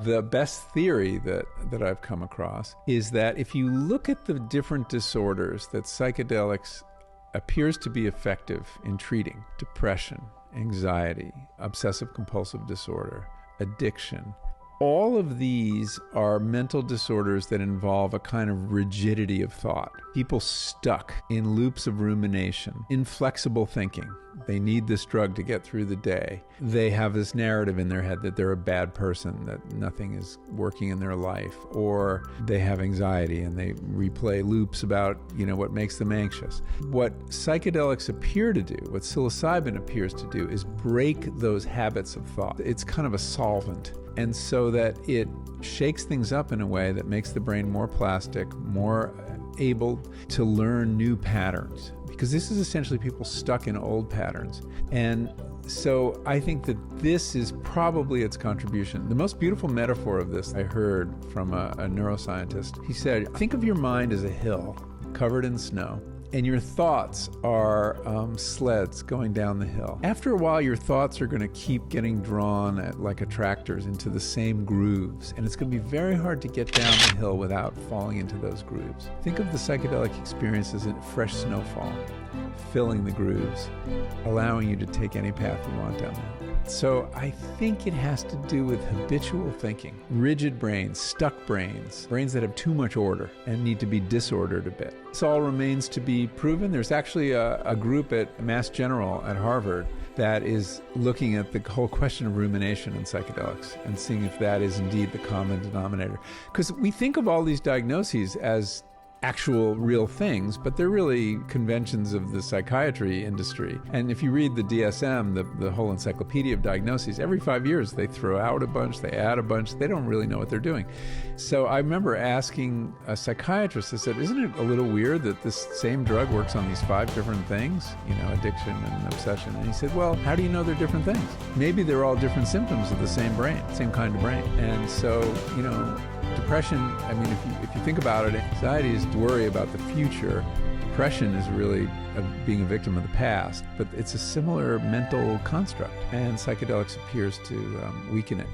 The best theory that I've come across is that if you look at the different disorders that psychedelics appears to be effective in treating, depression, anxiety, obsessive compulsive disorder, addiction, all of these are mental disorders that involve a kind of rigidity of thought. People stuck in loops of rumination, inflexible thinking. They need this drug to get through the day. They have this narrative in their head that they're a bad person, that nothing is working in their life, or they have anxiety and they replay loops about, what makes them anxious. What psychedelics appear to do, what psilocybin appears to do, is break those habits of thought. It's kind of a solvent. And so that it shakes things up in a way that makes the brain more plastic, more able to learn new patterns. Because this is essentially people stuck in old patterns. And so I think that this is probably its contribution. The most beautiful metaphor of this I heard from a neuroscientist. He said, think of your mind as a hill covered in snow, and your thoughts are sleds going down the hill. After a while, your thoughts are going to keep getting drawn like attractors into the same grooves, and it's going to be very hard to get down the hill without falling into those grooves. Think of the psychedelic experience as a fresh snowfall, filling the grooves, allowing you to take any path you want down there. So I think it has to do with habitual thinking, rigid brains, stuck brains, brains that have too much order and need to be disordered a bit. This all remains to be proven. There's actually a group at Mass General at Harvard that is looking at the whole question of rumination in psychedelics and seeing if that is indeed the common denominator. Because we think of all these diagnoses as actual real things, but they're really conventions of the psychiatry industry. And if you read the DSM, the whole encyclopedia of diagnoses, every 5 years they throw out a bunch, they add a bunch, they don't really know what they're doing. So I remember asking a psychiatrist, I said, isn't it a little weird that this same drug works on these 5 different things, addiction and obsession? And he said, well, how do you know they're different things? Maybe they're all different symptoms of the same brain, same kind of brain. And so, depression, if you think about it, anxiety is to worry about the future. Depression is really being a victim of the past, but it's a similar mental construct, and psychedelics appears to weaken it.